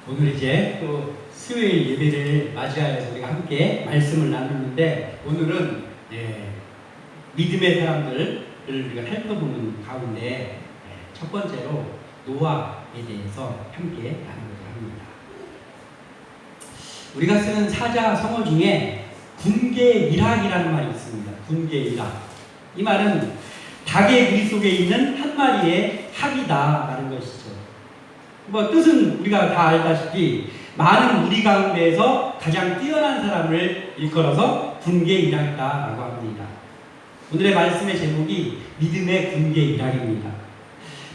오늘 이제 또 수요일 예배를 맞이하여서 우리가 함께 말씀을 나누는데, 오늘은 믿음의 사람들을 우리가 살펴보는 가운데 첫 번째로 노아에 대해서 함께 나누고자 합니다. 우리가 쓰는 사자 성어 중에 군계일학이라는 말이 있습니다. 군계일학. 이 말은 닭의 무리 속에 있는 한 마리의 학이다라는 것이죠. 뭐 뜻은 우리가 다 알다시피 많은 무리 가운데에서 가장 뛰어난 사람을 일컬어서 군계일학이다라고 합니다. 오늘의 말씀의 제목이 믿음의 군계일학입니다.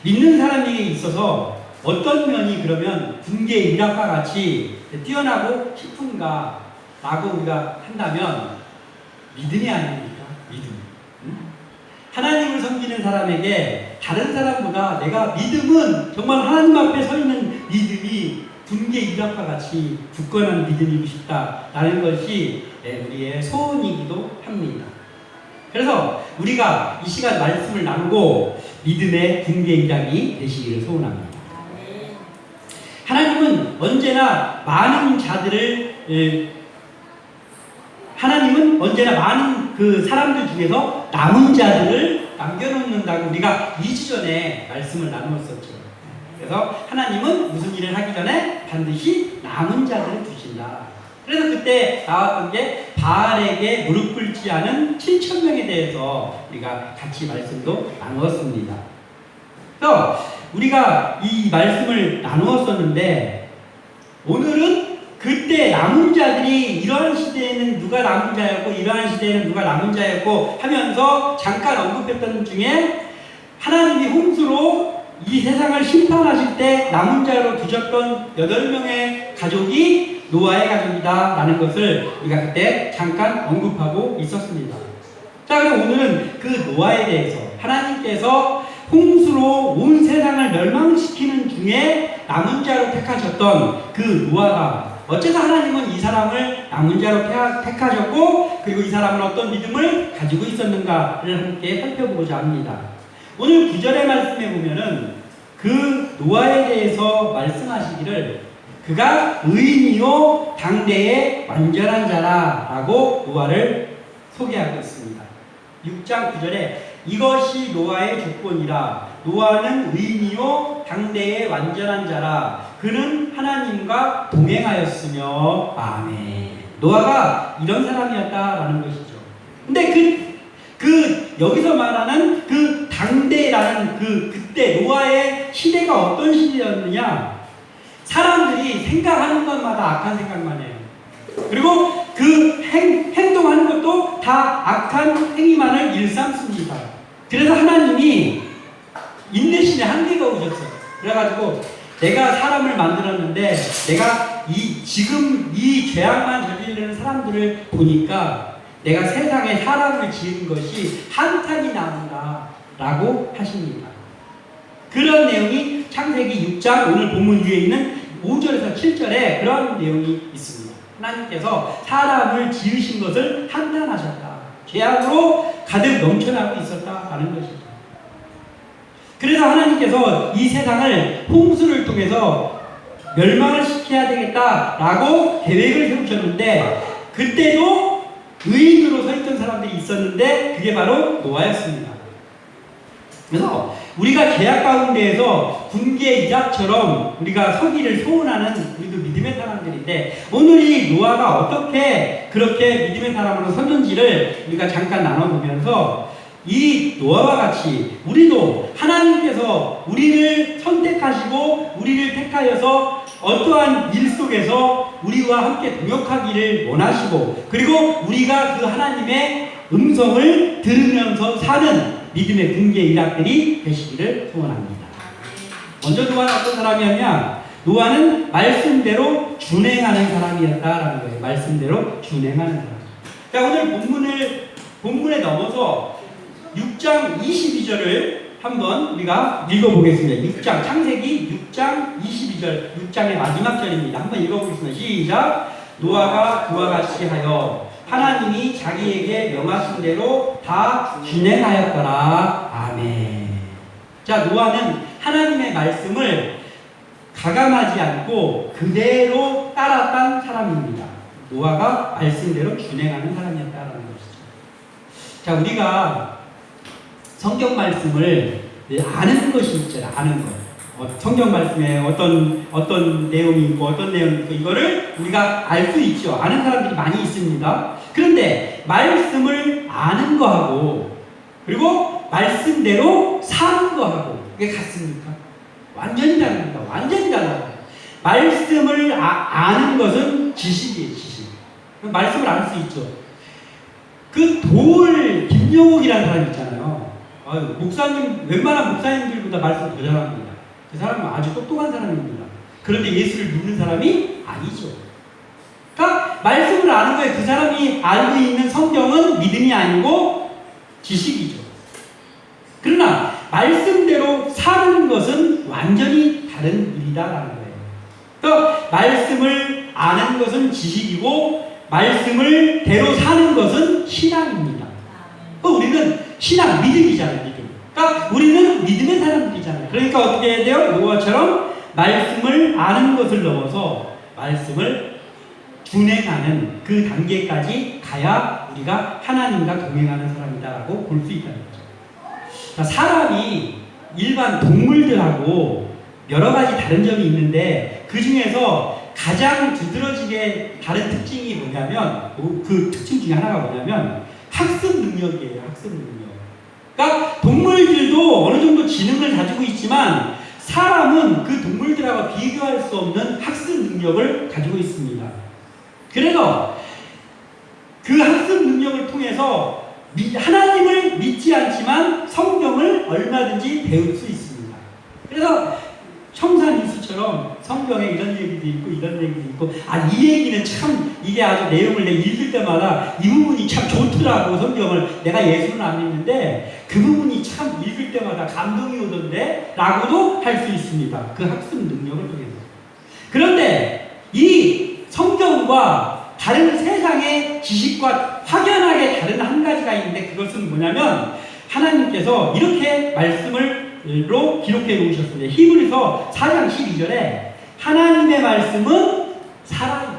믿는 사람에게 있어서 어떤 면이 그러면 군계일학과 같이 뛰어나고 싶은가라고 우리가 한다면 믿음이 아닙니까? 믿음. 하나님을 섬기는 사람에게 다른 사람보다 내가 믿음은 정말 하나님 앞에 서 있는 믿음이 군계일학과 같이 굳건한 믿음이고 싶다라는 것이 우리의 소원이기도 합니다. 그래서 우리가 이 시간 말씀을 나누고 믿음의 군계일학이 되시기를 소원합니다. 하나님은 언제나 많은 그 사람들 중에서 남은 자들을 남겨놓는다고 우리가 2주 전에 말씀을 나누었었죠. 그래서 하나님은 무슨 일을 하기 전에 반드시 남은 자들을 두신다. 그래서 그때 나왔던 게 바알에게 무릎 꿇지 않은 7,000명에 대해서 우리가 같이 말씀도 나누었습니다. 그래서 우리가 이 말씀을 나누었었는데, 오늘은 그때 남은 자들이 이러한 시대에는 누가 남은 자였고 이러한 시대에는 누가 남은 자였고 하면서 잠깐 언급했던 중에 하나님이 홍수로 이 세상을 심판하실 때 남은 자로 두셨던 8명의 가족이 노아의 가족이다 라는 것을 우리가 그때 잠깐 언급하고 있었습니다. 자, 그럼 오늘은 그 노아에 대해서 하나님께서 홍수로 온 세상을 멸망시키는 중에 남은 자로 택하셨던 그 노아가 어째서 하나님은 이 사람을 남은 자로 택하셨고, 그리고 이 사람은 어떤 믿음을 가지고 있었는가를 함께 살펴보고자 합니다. 오늘 9절의 말씀에 보면은 그 노아에 대해서 말씀하시기를 그가 의인이요 당대의 완전한 자라라고 노아를 소개하고 있습니다. 6장 9절에 이것이 노아의 조건이라. 노아는 의인이요 당대의 완전한 자라. 그는 하나님과 동행하였으며. 아멘. 노아가 이런 사람이었다라는 것이죠. 근데 여기서 말하는 그 당대라는 그때 노아의 시대가 어떤 시대였느냐? 사람들이 생각하는 것마다 악한 생각만 해요. 그리고 그 행동하는 것도 다 악한 행위만을 일삼습니다. 그래서 하나님이 인내심의 한계가 오셨어요. 그래가지고 내가 사람을 만들었는데 내가 지금 이 죄악만 저지르는 사람들을 보니까 내가 세상에 사람을 지은 것이 한탄이 나온다 라고 하십니다. 그런 내용이 창세기 6장 오늘 본문 위에 있는 5절에서 7절에 그런 내용이 있습니다. 하나님께서 사람을 지으신 것을 한탄하셨다. 죄악으로 가득 넘쳐나고 있었다라는 것이죠. 그래서 하나님께서 이 세상을 홍수를 통해서 멸망을 시켜야 되겠다라고 계획을 세우셨는데, 그때도 의인으로 서 있던 사람들이 있었는데 그게 바로 노아였습니다. 그래서 우리가 죄악 가운데에서 군계일학처럼 우리가 서기를 소원하는 우리도 믿음의 사람들인데, 오늘 이 노아가 어떻게 그렇게 믿음의 사람으로 섰는지를 우리가 잠깐 나눠보면서 이 노아와 같이 우리도 하나님께서 우리를 선택하시고 우리를 택하여서 어떠한 일 속에서 우리와 함께 동역하기를 원하시고, 그리고 우리가 그 하나님의 음성을 들으면서 사는 믿음의 군계일학들이 되시기를 소원합니다. 먼저 노아는 어떤 사람이었냐? 노아는 말씀대로 준행하는 사람이었다라는 거예요. 말씀대로 준행하는 사람. 자, 오늘 본문에 넘어서 6장 22절을 한번 우리가 읽어보겠습니다. 창세기 6장 22절, 6장의 마지막 절입니다. 한번 읽어보겠습니다. 시작. 노아가 그와 같이 하여 하나님이 자기에게 명하신 대로 다 준행하였더라. 아멘. 자, 노아는 하나님의 말씀을 가감하지 않고 그대로 따랐던 사람입니다. 노아가 말씀대로 준행하는 사람이었다라는 것이죠. 자, 우리가 성경 말씀을 아는 것이 있잖아요. 아는 것. 성경 말씀에 어떤 내용이 있고 어떤 내용이 있고 이거를 우리가 알 수 있죠. 아는 사람들이 많이 있습니다. 그런데 말씀을 아는 거하고 그리고 말씀대로 사는 거하고 이게 같습니까? 완전히 다릅니다. 완전히 달라요. 말씀을 아는 것은 지식이에요. 지식. 말씀을 알 수 있죠. 그 김용옥이라는 사람 있잖아요. 목사님, 웬만한 목사님들보다 말씀 더 잘합니다. 그 사람은 아주 똑똑한 사람입니다. 그런데 예수를 믿는 사람이 아니죠. 그러니까 말씀을 아는 거에 그 사람이 알고 있는 성경은 믿음이 아니고 지식이죠. 그러나 말씀대로 사는 것은 완전히 다른 일이다라는 거예요. 그러니까 말씀을 아는 것은 지식이고 말씀을 대로 사는 것은 신앙입니다. 그러니까 우리는 신앙, 믿음이잖아요. 믿음. 그러니까 우리는 믿음의 사람들이잖아요. 그러니까 어떻게 해야 돼요? 노아처럼 말씀을 아는 것을 넘어서 말씀을 준행하는 그 단계까지 가야 우리가 하나님과 동행하는 사람이다라고 볼 수 있다는 거죠. 사람이 일반 동물들하고 여러 가지 다른 점이 있는데 그 중에서 가장 두드러지게 다른 특징이 뭐냐면 그 특징 중에 하나가 뭐냐면 학습 능력이에요. 학습 능력. 그러니까 동물들도 어느 정도 지능을 가지고 있지만 사람은 그 동물들하고 비교할 수 없는 학습 능력을 가지고 있습니다. 그래서 그 학습 능력을 통해서 하나님을 믿지 않지만 성경을 얼마든지 배울 수 있습니다. 그래서 청산유수처럼 성경에 이런 얘기도 있고 이런 얘기도 있고 이 얘기는 참 이게 아주 내용을 내가 읽을 때마다 이 부분이 참 좋더라고. 성경을 내가 예수는 안 믿는데 그 부분이 참 읽을 때마다 감동이 오던데 라고도 할 수 있습니다. 그 학습 능력을 통해서. 그런데 이 성경과 다른 세상의 지식과 확연하게 다른 한 가지가 있는데 그것은 뭐냐면 하나님께서 이렇게 말씀으로 기록해 놓으셨습니다. 히브리서 4장 12절에 하나님의 말씀은 살아있고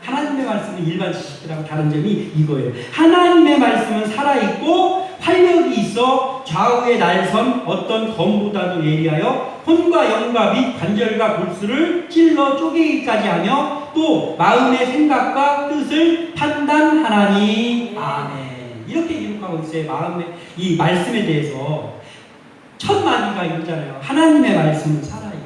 하나님의 말씀은 일반 지식들하고 다른 점이 이거예요. 하나님의 말씀은 살아있고 활력이 있어 좌우의 날선 어떤 검보다도 예리하여 혼과 영과 및 관절과 골수를 찔러 쪼개기까지 하며 또 마음의 생각과 뜻을 판단하나니. 아멘. 이렇게 기록하고 있어요. 이 말씀에 대해서 첫 마디가 이거잖아요. 하나님의 말씀은 살아있고.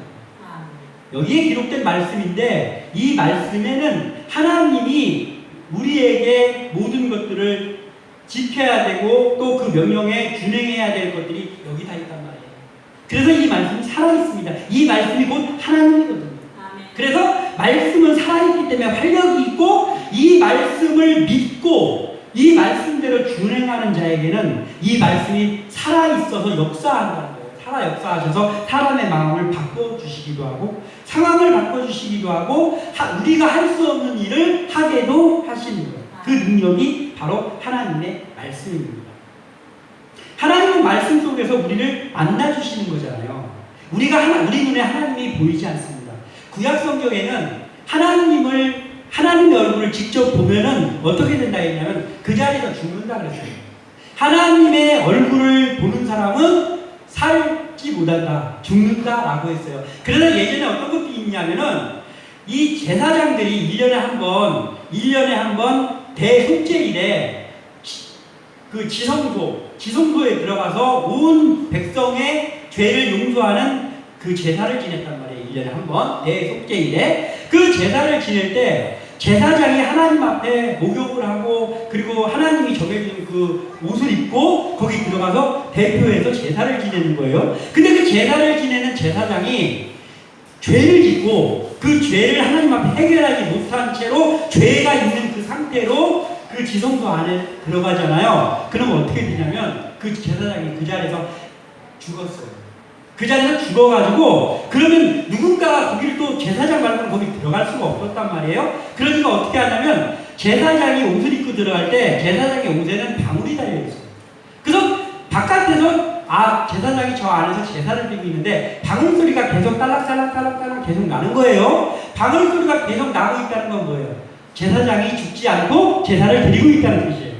여기에 기록된 말씀인데 이 말씀에는 하나님이 우리에게 모든 것들을 지켜야 되고 또 그 명령에 준행해야 될 것들이 여기 다 있단 말이에요. 그래서 이 말씀이 살아있습니다. 이 말씀이 곧 하나님이거든요. 그래서 말씀은 살아있기 때문에 활력이 있고 이 말씀을 믿고 이 말씀대로 준행하는 자에게는 이 말씀이 살아있어서 역사한다는 거예요. 살아 역사하셔서 사람의 마음을 바꿔주시기도 하고 상황을 바꿔주시기도 하고 우리가 할 수 없는 일을 하게도 하시는 거예요. 그 능력이 바로 하나님의 말씀입니다. 하나님은 말씀 속에서 우리를 만나주시는 거잖아요. 우리 눈에 하나님이 보이지 않습니다. 구약 성경에는 하나님의 얼굴을 직접 보면은 어떻게 된다 했냐면 그 자리에서 죽는다 그랬어요. 하나님의 얼굴을 보는 사람은 살지 못한다, 죽는다라고 했어요. 그래서 예전에 어떤 것도 있냐면은 이 제사장들이 1년에 한 번 대속죄일에 그 지성소에 들어가서 온 백성의 죄를 용서하는 그 제사를 지냈단 말이에요. 1년에 한 번 대속죄일에 그 제사를 지낼 때 제사장이 하나님 앞에 목욕을 하고 그리고 하나님이 정해준 그 옷을 입고 거기 들어가서 대표해서 제사를 지내는 거예요. 근데 그 제사를 지내는 제사장이 죄를 짓고 그 죄를 하나님 앞에 해결하지 못한 채로 죄가 있는 그 상태로 그 지성소 안에 들어가잖아요. 그러면 어떻게 되냐면 그 제사장이 그 자리에서 죽었어요. 그 자리에서 죽어가지고 그러면 누군가가 거기를 또 제사장 말고는 거기 들어갈 수가 없었단 말이에요. 그러니까 어떻게 하냐면 제사장이 옷을 입고 들어갈 때 제사장의 옷에는 방울이 달려있어요. 그래서 바깥에서 제사장이 저 안에서 제사를 드리고 있는데 방울 소리가 계속 딸락딸락딸락딸락 계속 나는 거예요. 방울 소리가 계속 나고 있다는 건 뭐예요? 제사장이 죽지 않고 제사를 드리고 있다는 뜻이에요.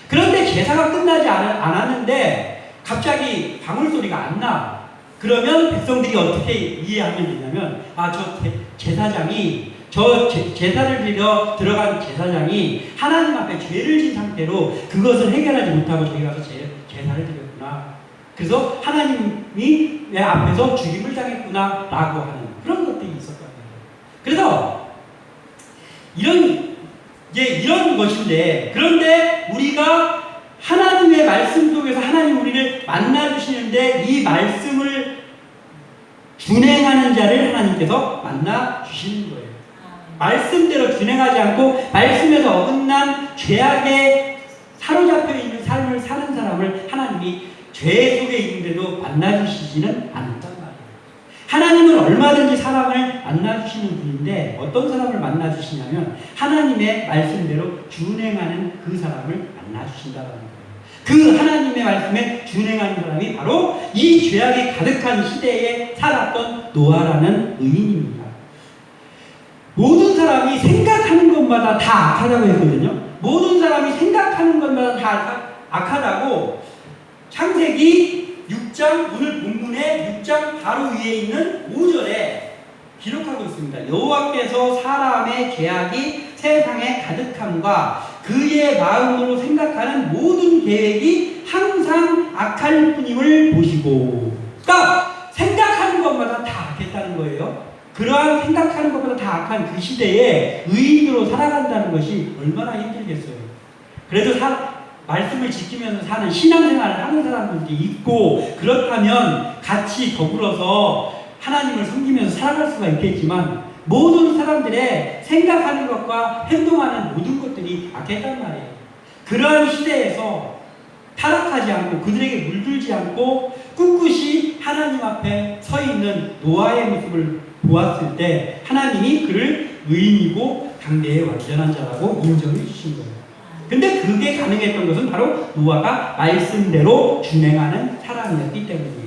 그런데 제사가 끝나지 않았는데 갑자기 방울 소리가 안 나. 그러면 백성들이 어떻게 이해하면 되냐면 저 제사장이 제사를 드려 들어간 제사장이 하나님 앞에 죄를 진 상태로 그것을 해결하지 못하고 저기 가서 제사를 드렸구나. 그래서 하나님이 내 앞에서 죽임을 당했구나 라고 하는 그런 것들이 있었단 말이에요. 그래서 이런 것인데, 그런데 우리가 하나님의 말씀 속에서 하나님 우리를 만나주시는데 이 말씀을 준행하는 자를 하나님께서 만나주시는 거예요. 말씀대로 준행하지 않고 말씀에서 어긋난 죄악에 사로잡혀 있는 삶을 사는 사람을 하나님이 죄 속에 있는데도 만나주시지는 않았단 말이에요. 하나님은 얼마든지 사람을 만나주시는 분인데 어떤 사람을 만나주시냐면 하나님의 말씀대로 준행하는 그 사람을 만나주신다는 거예요. 그 하나님의 말씀에 준행하는 사람이 바로 이 죄악이 가득한 시대에 살았던 노아라는 의인입니다. 모든 사람이 생각하는 것마다 다 악하다고 했거든요. 모든 사람이 생각하는 것마다 다 악하다고 창세기 6장, 오늘 본문의 6장 바로 위에 있는 5절에 기록하고 있습니다. 여호와께서 사람의 죄악이 세상에 가득함과 그의 마음으로 생각하는 모든 계획이 항상 악할 뿐임을 보시고, 그러니까 생각하는 것마다 다 악했다는 거예요. 그러한 생각하는 것보다 다 악한 그 시대에 의인으로 살아간다는 것이 얼마나 힘들겠어요. 그래도 말씀을 지키면서 사는 신앙생활을 하는 사람들도 있고, 그렇다면 같이 더불어서 하나님을 섬기면서 살아갈 수가 있겠지만 모든 사람들의 생각하는 것과 행동하는 모든 것들이 악했단 말이에요. 그러한 시대에서 타락하지 않고 그들에게 물들지 않고 꿋꿋이 하나님 앞에 서 있는 노아의 모습을 보았을 때 하나님이 그를 의인이고 당대의 완전한 자라고 인정해 주신 거예요. 근데 그게 가능했던 것은 바로 노아가 말씀대로 준행하는 사람이었기 때문이에요.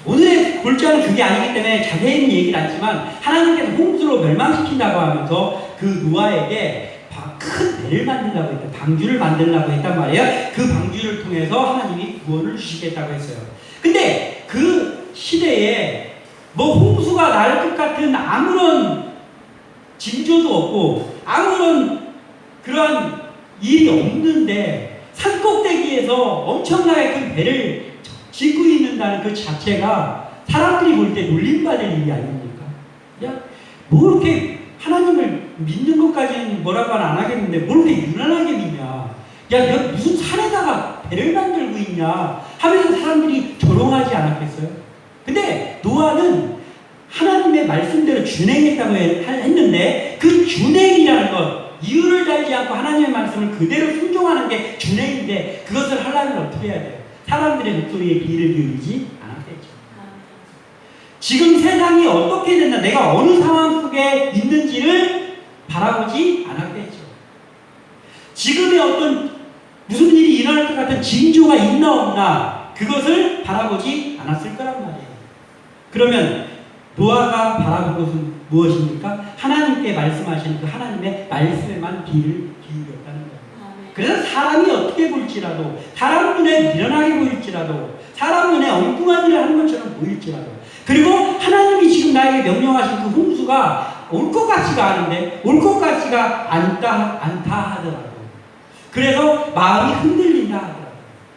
오늘의 골자는 그게 아니기 때문에 자세히는 얘기를 않지만 하나님께서 홍수로 멸망시킨다고 하면서 그 노아에게 큰 배를 만들라고 했다. 방주를 만들라고 했단 말이에요. 그 방주를 통해서 하나님이 구원을 주시겠다고 했어요. 근데 그 시대에 홍수가 날 것 같은 아무런 징조도 없고 아무런 그런 일이 없는데 산꼭대기에서 엄청나게 큰 배를 짓고 있는다는 그 자체가 사람들이 볼 때 놀림받을 일이 아닙니까? 이렇게 하나님을 믿는 것까지는 뭐라고는 안 하겠는데 뭘 이렇게 유난하게 믿냐? 너 무슨 산에다가 배를 만들고 있냐? 하면서 사람들이 조롱하지 않았겠어요? 근데 노아는 하나님의 말씀대로 준행했다고 했는데 그 준행이라는 것, 이유를 달지 않고 하나님의 말씀을 그대로 순종하는 게 준행인데 그것을 하려면 어떻게 해야 돼요? 사람들의 목소리에 귀를 기울이지 않았겠죠. 지금 세상이 어떻게 된다, 내가 어느 상황 속에 있는지를 바라보지 않았겠죠. 지금의 어떤 무슨 일이 일어날 것 같은 징조가 있나 없나 그것을 바라보지 않았을 거란 말이에요. 그러면 노아가 바라본 것은 무엇입니까? 하나님께 말씀하시는 그 하나님의 말씀에만 귀를 기울였다는 거예요. 그래서 사람이 어떻게 볼지라도, 사람 눈에 미련하게 보일지라도, 사람 눈에 엉뚱한 일을 하는 것처럼 보일지라도, 그리고 하나님이 지금 나에게 명령하신 그 홍수가 올 것 같지가 않은데 올 것 같지가 않다 하더라도, 그래서 마음이 흔들린다 하더라도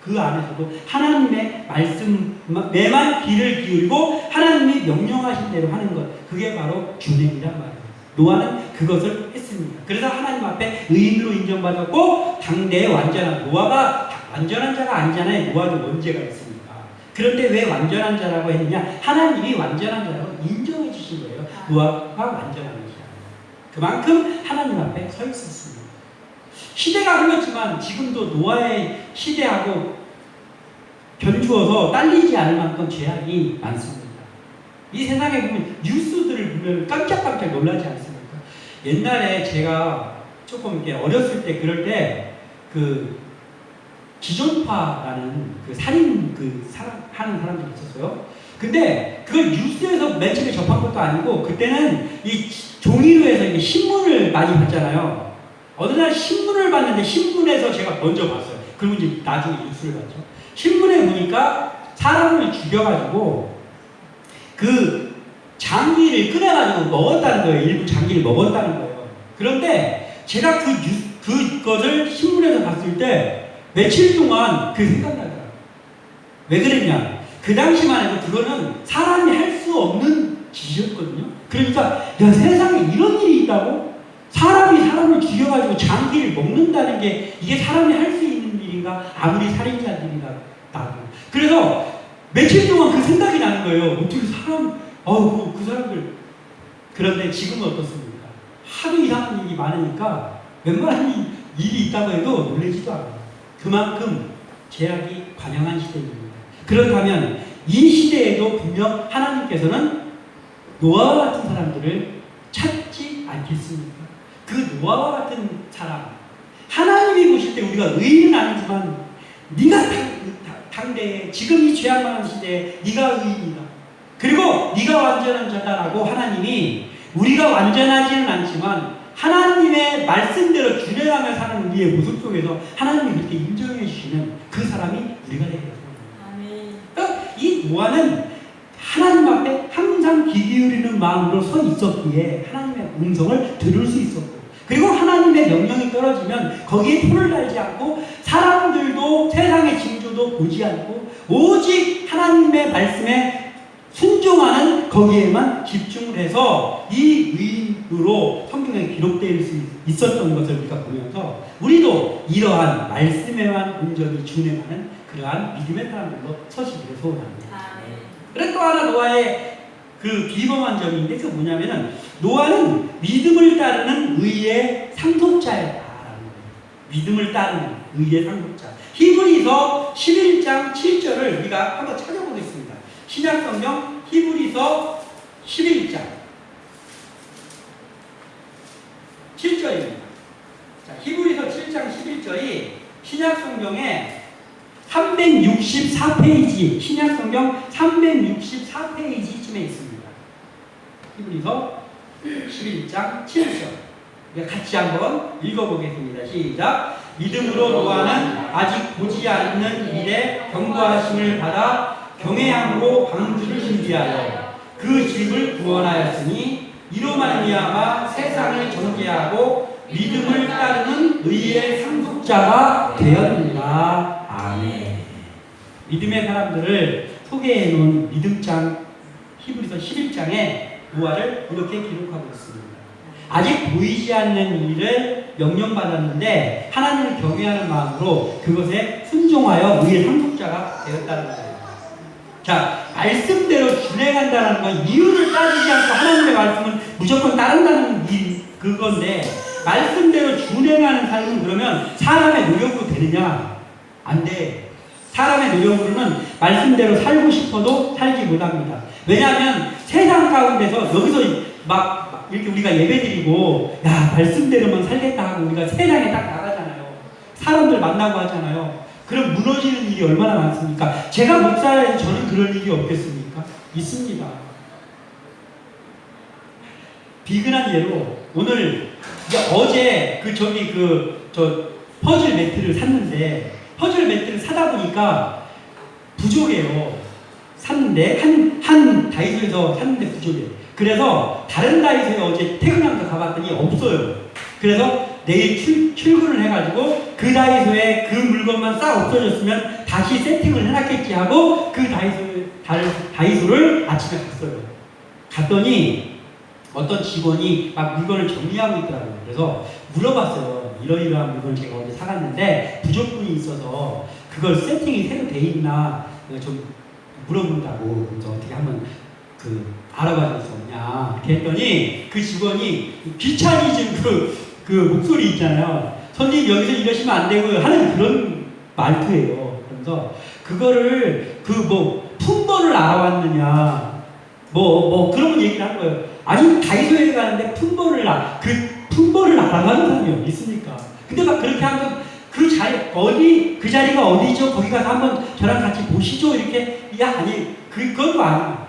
그 안에서도 하나님의 말씀에만 귀를 기울이고 하나님이 명령하신 대로 하는 것, 그게 바로 준행이란 말이에요. 노아는 그것을 했습니다. 그래서 하나님 앞에 의인으로 인정받았고 당대의 완전한, 노아가 완전한 자가 아니잖아요. 노아도 원죄가 있습니다. 그런데 왜 완전한 자라고 했느냐? 하나님이 완전한 자라고 인정해 주신 거예요. 노아가 완전한 것이야. 그만큼 하나님 앞에 서 있었습니다. 시대가 흘렀지만 지금도 노아의 시대하고 견주어서 딸리지 않을 만큼 죄악이 많습니다. 이 세상에 보면 뉴스들을 보면 깜짝깜짝 놀라지 않습니까? 옛날에 제가 조금 이렇게 어렸을 때 그럴 때 기존파라는 그 살인 하는 사람들이 있었어요. 근데 그걸 뉴스에서 맨 처음에 접한 것도 아니고 그때는 이 종이로 해서 이게 신문을 많이 봤잖아요. 어느 날 신문을 봤는데 신문에서 제가 먼저 봤어요. 그리고 이제 나중에 뉴스를 봤죠. 신문에 보니까 사람을 죽여가지고 그 장기를 꺼내가지고 먹었다는 거예요. 일부 장기를 먹었다는 거예요. 그런데 제가 그것을 신문에서 봤을 때 며칠 동안 그 생각나더라고요. 왜 그랬냐? 그 당시만 해도 그거는 사람이 할 수 없는 짓이었거든요. 그러니까 야, 세상에 이런 일이 있다고? 사람이 사람을 죽여가지고 장기를 먹는다는 게 이게 사람이 할 수 있는 일인가? 아무리 살인자들이라도. 그래서 며칠 동안 그 생각이 나는 거예요. 어떻게 그 사람들. 그런데 지금은 어떻습니까? 하도 이상한 일이 많으니까 웬만한 일이 있다고 해도 놀라지도 않아요. 그만큼 죄악이 관영한 시대입니다. 그렇다면 이 시대에도 분명 하나님께서는 노아와 같은 사람들을 찾지 않겠습니까? 그 노아와 같은 사람, 하나님이 보실 때 우리가 의인은 아니지만 네가 당대에 지금 이 죄악 많은 시대에 네가 의인이다. 그리고 네가 완전한 자다라고 하나님이 우리가 완전하지는 않지만 하나님의 말씀대로 준행하며 사는 우리의 모습 속에서 하나님이 그렇게 인정해 주시는 그 사람이 우리가 되겠습니다. 그러니까 이 노아는 하나님 앞에 항상 귀 기울이는 마음으로 서 있었기에 하나님의 음성을 들을 수 있었고, 그리고 하나님의 명령이 떨어지면 거기에 손을 달지 않고 사람들도 세상의 징조도 보지 않고 오직 하나님의 말씀에 순종하는 거기에만 집중을 해서 이 의인으로 성경에 기록되어 있었던 것을 우리가 보면서 우리도 이러한 말씀에만 온전히 준행하는 그러한 믿음의 사람들로 서시기를 소원합니다. 그래서 또 하나 노아의 그 비범한 점인데 그 뭐냐면은 노아는 믿음을 따르는 의의 상속자였다라는 거예요. 믿음을 따르는 의의 상속자. 히브리서 11장 7절을 우리가 한번 찾아보겠습니다. 신약성경 히브리서 11장 7절입니다. 자, 히브리서 7장 11절이 신약성경에 364페이지, 신약성경 364페이지쯤에 있습니다. 히브리서 11장 7절. 같이 한번 읽어보겠습니다. 시작. 믿음으로 노아는 아직 보지 않는 일에 경고하심을 받아 경외함으로 방주를 준비하여 그 집을 구원하였으니 이로 말미암아 세상을 정죄하고 믿음을 따르는 의의 상속자가 되었느니라. 아멘. 믿음의 사람들을 소개해 놓은 믿음장 히브리서 11장에 노아를 이렇게 기록하고 있습니다. 아직 보이지 않는 일을 명령받았는데 하나님을 경외하는 마음으로 그것에 순종하여 의의 상속자가 되었다는 거예요. 자, 말씀대로 준행한다는 건 이유를 따지지 않고 하나님의 말씀은 무조건 따른다는 그건데 말씀대로 준행하는 삶은 그러면 사람의 노력으로 되느냐? 안 돼. 사람의 노력으로는 말씀대로 살고 싶어도 살지 못합니다. 왜냐하면 세상 가운데서 여기서 막 이렇게 우리가 예배드리고 야 말씀대로만 살겠다 하고 우리가 세상에 딱 나가잖아요. 사람들 만나고 하잖아요. 그럼 무너지는 일이 얼마나 많습니까? 제가 목사라서 저는 그런 일이 없겠습니까? 있습니다. 비근한 예로 오늘 어제 퍼즐 매트를 샀는데 퍼즐 매트를 사다 보니까 부족해요. 샀는데 한 다이소에서 샀는데 부족해. 그래서 다른 다이소에 어제 퇴근하면서 가봤더니 없어요. 그래서 내일 출근을 해가지고 그 다이소에 그 물건만 싹 없어졌으면 다시 세팅을 해놨겠지 하고 그 다이소를 아침에 갔어요. 갔더니 어떤 직원이 막 물건을 정리하고 있더라고요. 그래서 물어봤어요. 이러이러한 물건을 제가 어제 사갔는데 부족분이 있어서 그걸 세팅이 새로 돼 있나 좀 물어본다고. 그래서 어떻게 한번 알아봐 줄 수 없냐 이렇게 했더니 그 직원이 귀차니즘 그 목소리 있잖아요. 손님 여기서 이러시면 안 되고 하는 그런 말투예요. 그래서 그거를 품번을 알아왔느냐 그런 얘기를 한 거예요. 아니 다이소에 가는데 품번을 알아가는 사람이 어디 있습니까? 근데 막 그렇게 하면 그 그 자리가 어디죠? 거기 가서 한번 저랑 같이 보시죠. 이렇게, 야, 아니, 그것도 아니야.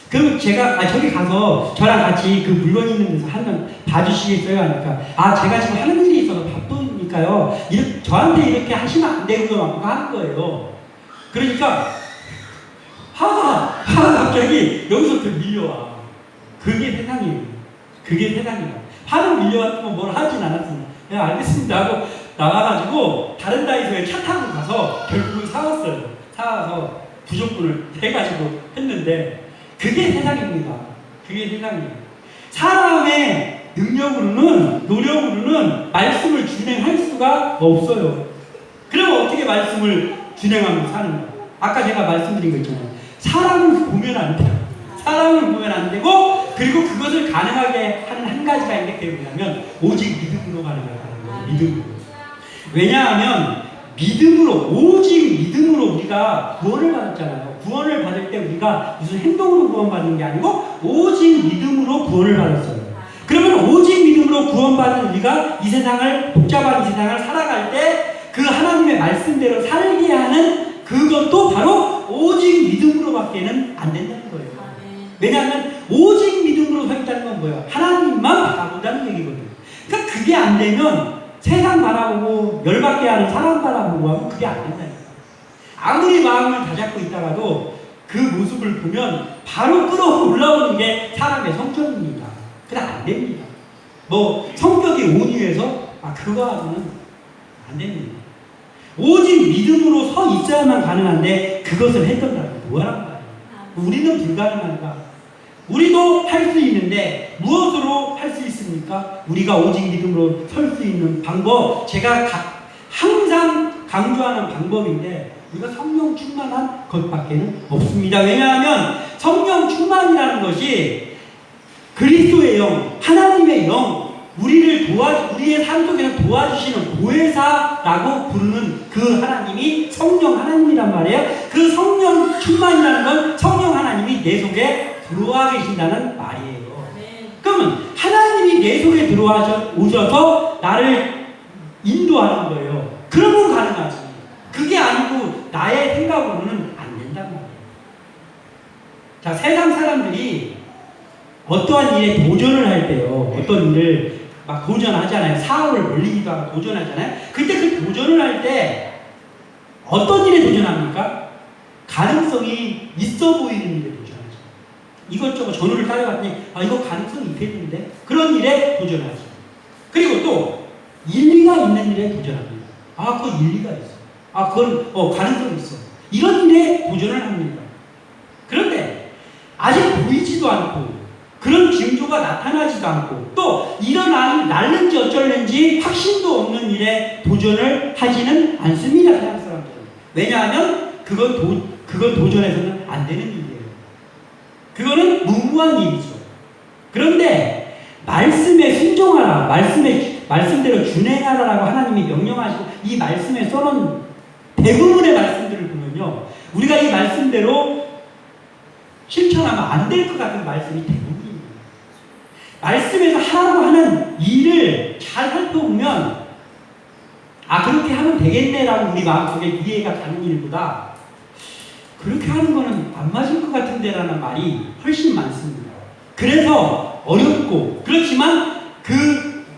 그럼 제가, 저기 가서 저랑 같이 그 물건 있는 데서 한번 봐주시겠어요? 하니까, 제가 지금 하는 일이 있어서 바쁘니까요. 저한테 이렇게 하시면 안 되고요. 막 하는 거예요. 그러니까, 화가 갑자기 여기서부터 밀려와. 그게 세상이에요. 그게 세상이에요. 화는 밀려왔으면 뭘 하진 않았습니다. 그냥 알겠습니다 하고 나가가지고 다른 다이소에 차 타고 가서 결국은 사왔어요. 사와서 부족분을 해가지고 했는데 그게 세상입니다. 그게 세상이에요. 사람의 능력으로는, 노력으로는 말씀을 준행할 수가 없어요. 그럼 어떻게 말씀을 준행하면서 사는가? 아까 제가 말씀드린 거 있잖아요. 사람을 보면 안 돼요. 사람을 보면 안 되고, 그리고 그것을 가능하게 하는 한 가지가 있는 게 뭐냐면 오직 믿음으로 가능하다는 거예요. 믿음으로. 왜냐하면 믿음으로, 오직 믿음으로 우리가 구원을 받았잖아요. 구원을 받을 때 우리가 무슨 행동으로 구원받는 게 아니고 오직 믿음으로 구원을 받았어요. 그러면 오직 믿음으로 구원받은 우리가 이 세상을, 복잡한 이 세상을 살아갈 때 그 하나님의 말씀대로 살게 하는 그것도 바로 오직 믿음으로밖에는 안 된다는 거예요. 왜냐하면 오직 믿음으로 서 있다는 건 뭐예요? 하나님만 바라본다는 얘기거든요. 그러니까 그게 안 되면 세상 바라보고 열받게 하는 사람 바라보고 하면 그게 안 된다니까. 아무리 마음을 다잡고 있다가도 그 모습을 보면 바로 끌어올라오는 게 사람의 성격입니다. 그냥 안 됩니다. 뭐 성격이 온유해서 그거 하고는 안 됩니다. 오직 믿음으로 서 있어야만 가능한데 그것을 했던다면 뭐하란 말이에요? 우리는 불가능한가? 우리도 할 수 있는데 무엇으로 할 수 있습니까? 우리가 오직 믿음으로 설 수 있는 방법, 제가 항상 강조하는 방법인데 우리가 성령 충만한 것밖에는 없습니다. 왜냐하면 성령 충만이라는 것이 그리스도의 영, 하나님의 영, 우리의 삶 속에서 도와주시는 보혜사라고 부르는 그 하나님이 성령 하나님이란 말이에요. 그 성령 충만이라는 건 성령 하나님이 내 속에 들어와 계신다는 말이에요. 그러면 하나님이 내 속에 들어오셔서 나를 인도하는 거예요. 그러면 가능하지. 그게 아니고 나의 생각으로는 안 된단 말이에요. 자, 세상 사람들이 어떠한 일에 도전을 할 때요. 어떤 일을 막 도전하잖아요. 사업을 벌리기도 하고 도전하잖아요. 그때 그 도전을 할 때 어떤 일에 도전합니까? 가능성이 있어 보이는 일에 도전하죠. 이것저것 전후를 따져봤더니 이거 가능성이 있겠는데? 그런 일에 도전하죠. 그리고 또 일리가 있는 일에 도전합니다. 그거 일리가 있어. 그건 가능성이 있어. 이런 일에 도전을 합니다. 그런데 아직 보이지도 않고 그런 징조가 나타나지도 않고 또 날는지 어쩔는지 확신도 없는 일에 도전을 하지는 않습니다. 세상 사람들은. 왜냐하면 그건 도전해서는 안 되는 일이에요. 그거는 무모한 일이죠. 그런데 말씀에 순종하라, 말씀대로 준행하라라고 하나님이 명령하시고 이 말씀에 써놓은 대부분의 말씀들을 보면요, 우리가 이 말씀대로 실천하면 안 될 것 같은 말씀이 대부분입니다. 말씀에서 하라고 하는 일을 잘 살펴보면 그렇게 하면 되겠네라고 우리 마음속에 이해가 가는 일보다 그렇게 하는 거는 안 맞을 것 같은데라는 말이 훨씬 많습니다. 그래서 어렵고 그렇지만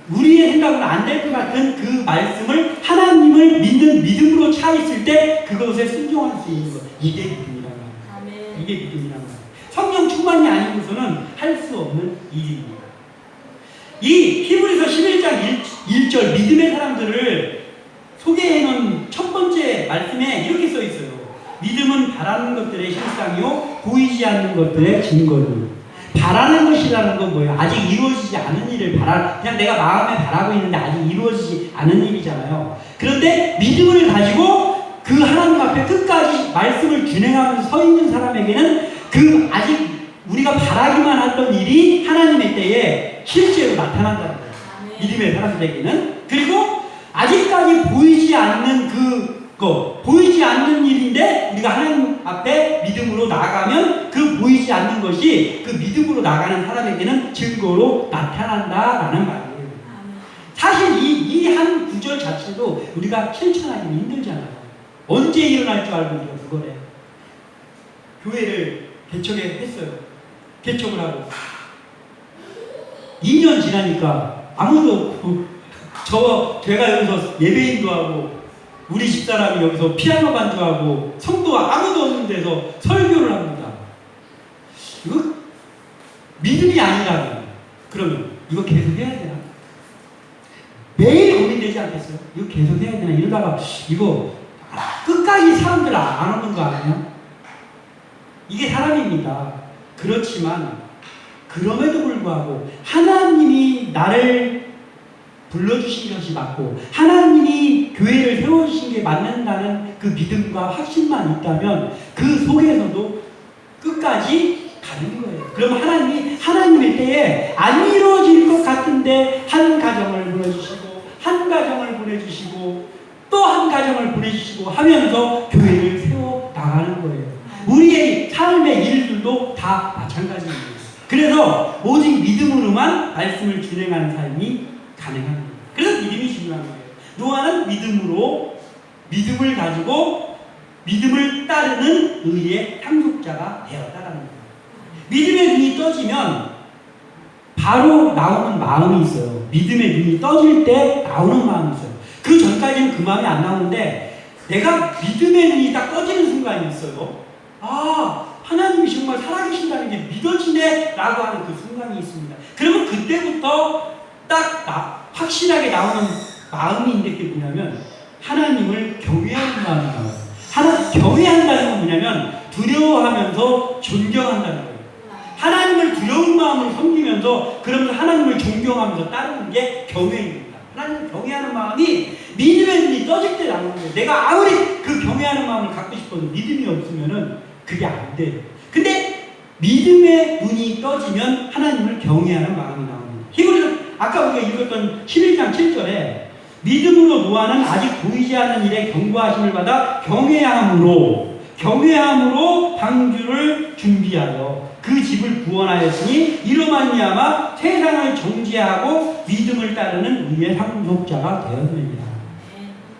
우리의 생각으로는 안 될 것 같은 그 말씀을 하나님을 믿는 믿음으로 차 있을 때 그것에 순종할 수 있는 것, 이게 믿음이란 말이에요. 이게 믿음이란 말이에요. 성령 충만이 아니고서는 할 수 없는 일입니다. 이 히브리서 11장 1절 믿음의 사람들을 소개해놓은 첫 번째 말씀에 이렇게 써 있어요. 믿음은 바라는 것들의 실상이요 보이지 않는 것들의 증거니. 바라는 것이라는 건 뭐예요? 아직 이루어지지 않은 일을 그냥 내가 마음에 바라고 있는데 아직 이루어지지 않은 일이잖아요. 그런데 믿음을 가지고 그 하나님 앞에 끝까지 말씀을 준행하면서 서 있는 사람에게는 아직 우리가 바라기만 했던 일이 하나님의 때에 실제로 나타난다는 거예요. 믿음의 사람들에게는. 그리고 아직까지 보이지 않는 보이지 않는 일인데 우리가 하나님 앞에 믿음으로 나가면 그 보이지 않는 것이 그 믿음으로 나가는 사람에게는 증거로 나타난다라는 말이에요. 사실 이 한 구절 자체도 우리가 실천하기 힘들잖아요. 언제 일어날 줄 알고 우리가 그거래. 교회를 개척했어요. 개척을 하고 2년 지나니까 아무도 제가 여기서 예배인도 하고 우리 집사람이 여기서 피아노 반주하고 성도가 아무도 없는 데서 설교를 합니다. 이거 믿음이 아니라고. 그러면 이거 계속 해야 되나? 매일 고민되지 않겠어요? 이거 계속 해야 되나? 이러다가 이거 끝까지 사람들 안 오는 거 아니야? 이게 사람입니다. 그렇지만 그럼에도 불구하고 하나님이 나를 불러주신 것이 맞고 하나님이 교회를 세워주신 게 맞는다는 그 믿음과 확신만 있다면 그 속에서도 끝까지 가는 거예요. 그럼 하나님이 하나님의 때에 안 이루어질 것 같은데 한 가정을 보내주시고 한 가정을 보내주시고 또 한 가정을 보내주시고 하면서 교회를 세워 나가는 거예요. 우리의 삶의 일들도 다 마찬가지입니다. 그래서 오직 믿음으로만 말씀을 진행하는 삶이 가능합니다. 그래서 믿음이 중요한 거예요. 노아는 믿음을 가지고 믿음을 따르는 의의 상속자가 되었다는 거예요. 믿음의 눈이 떠지면 바로 나오는 마음이 있어요. 믿음의 눈이 떠질 때 나오는 마음이 있어요. 그 전까지는 그 마음이 안 나오는데 내가 믿음의 눈이 딱 떠지는 순간이 있어요. 아, 하나님이 정말 살아계신다는 게 믿어지네 라고 하는 그 순간이 있습니다. 그러면 그때부터 딱 확실하게 나오는 마음인데 그게 뭐냐면 하나님을 경외하는 마음이 나와요. 경외한다는 건 뭐냐면 두려워하면서 존경한다는 거예요. 하나님을 두려운 마음으로 섬기면서 그러면서 하나님을 존경하면서 따르는 게 경외입니다. 하나님을 경외하는 마음이 믿음의 눈이 떠질 때 나오는 거예요. 내가 아무리 그 경외하는 마음을 갖고 싶어도 믿음이 없으면은 그게 안 돼요. 근데 믿음의 눈이 떠지면 하나님을 경외하는 마음이 나옵니다. 히브리서 아까 우리가 읽었던 11장 7절에 믿음으로 노아는 아직 보이지 않는 일에 경고하심을 받아 경외함으로 방주를 준비하여 그 집을 구원하였으니 이로 말미암아 세상을 정죄하고 믿음을 따르는 의의 상속자가 되었느니라.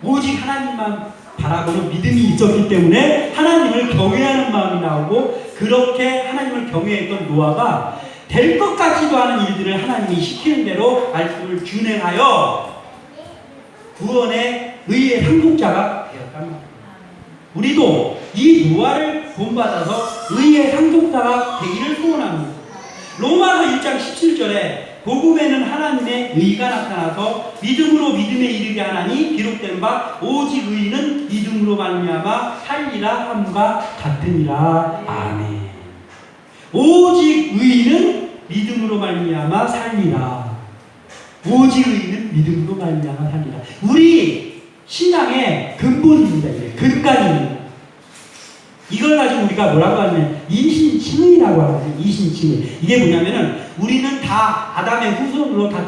오직 하나님만 바라보는 믿음이 있었기 때문에 하나님을 경외하는 마음이 나오고 그렇게 하나님을 경외했던 노아가 될 것 같지도 않은 일들을 하나님이 시키는 대로 말씀을 준행하여 구원의 의의 상속자가 되었단 말이에요. 우리도 이 노아를 본받아서 의의 상속자가 되기를 소원합니다. 로마서 1장 17절에 복음에는 하나님의 의가 나타나서 믿음으로 믿음에 이르게 하나니 기록된 바 오직 의인은 믿음으로 말미암아 살리라 함과 같으니라. 아멘. 오직 의인은 믿음으로 말미암아 살리라. 오직 의인은 믿음으로 말미암아 살리라. 우리 신앙의 근본입니다. 근간입니다. 이걸 가지고 우리가 뭐라고 하냐면 이신칭의라고 하거든요. 이신칭의. 이게 뭐냐면은 우리는 다 아담의 후손으로 다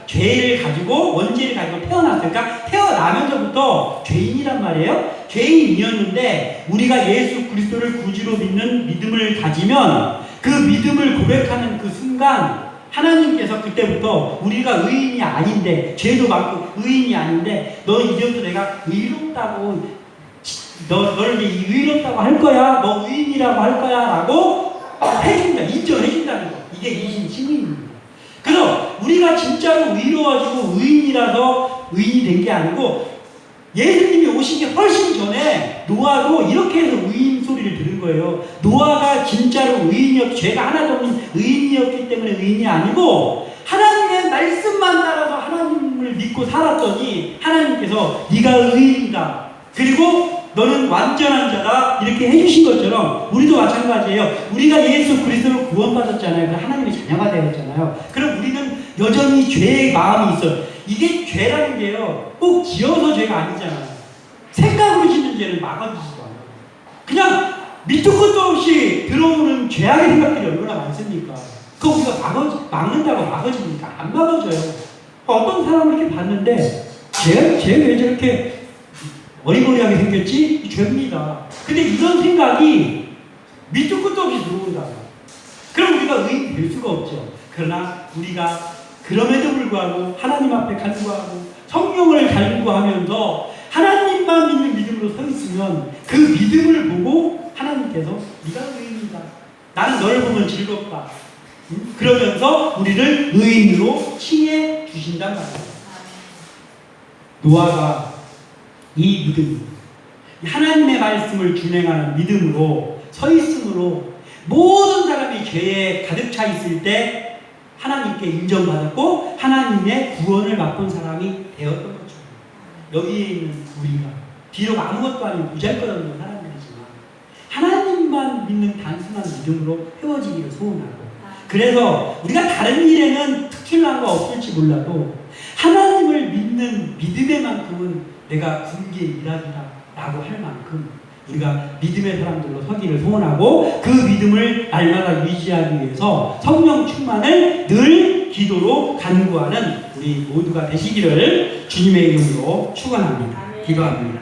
죄를 가지고 원죄를 가지고 태어났으니까 태어나면서부터 죄인이란 말이에요. 죄인이었는데 우리가 예수 그리스도를 구주로 믿는 믿음을 가지면 그 믿음을 고백하는 그 순간 하나님께서 그때부터 우리가 의인이 아닌데 죄도 많고 의인이 아닌데 너 이제부터 내가 의롭다고 너를 이제 의롭다고 할 거야. 너 의인이라고 할 거야. 라고 해준다. 인정해준다는 거. 이게 이신칭의입니다. 그래서 우리가 진짜로 의로워지고 의인이라서 의인이 된 게 아니고 예수님이 오시기 훨씬 전에 노아도 이렇게 해서 의인 소리를 들은 거예요. 노아가 진짜로 죄가 하나도 없는 의인이었기 때문에 의인이 아니고 하나님의 말씀만 따라서 하나님을 믿고 살았더니 하나님께서 네가 의인이다. 그리고 너는 완전한 자다 이렇게 해주신 것처럼 우리도 마찬가지예요. 우리가 예수 그리스도를 구원받았잖아요. 하나님의 자녀가 되었잖아요. 그럼 우리는 여전히 죄의 마음이 있어요. 이게 죄라는 게요 꼭 지어서 죄가 아니잖아요. 생각으로 짓는 죄는 막아주지도 않아요. 그냥 밑도 끝도 없이 들어오는 죄악의 생각들이 얼마나 많습니까? 그거 우리가 막는다고 막아집니까? 안 막아져요. 어떤 사람을 이렇게 봤는데 쟤 왜 저렇게 어리버리하게 생겼지? 이 죄입니다. 근데 이런 생각이 밑도 끝도 없이 들어온다. 그럼 우리가 의인 될 수가 없죠. 그러나 우리가 그럼에도 불구하고 하나님 앞에 간구하고 성령을 간구하면서 하나님만 믿는 믿음으로 서 있으면 그 믿음을 보고 하나님께서 네가 의인이다. 나는 너를 보면 즐겁다. 그러면서 우리를 의인으로 칭해 주신단 말이에요. 노아가 이 믿음, 하나님의 말씀을 준행하는 믿음으로 서 있으므로 모든 사람이 죄에 가득 차 있을 때 하나님께 인정받았고 하나님의 구원을 맛본 사람이 되었던 거죠. 여기에 있는 우리가 비록 아무것도 아닌 보잘것없는 사람들이지만 하나님만 믿는 단순한 믿음으로 헤어지기를 소원하고, 그래서 우리가 다른 일에는 특출난 거 없을지 몰라도 하나님을 믿는 믿음에만큼은 내가 굳게 일하리라 라고 할 만큼 우리가 믿음의 사람들로 서기를 소원하고, 그 믿음을 날마다 유지하기 위해서 성령 충만을 늘 기도로 간구하는 우리 모두가 되시기를 주님의 이름으로 축원합니다. 기도합니다.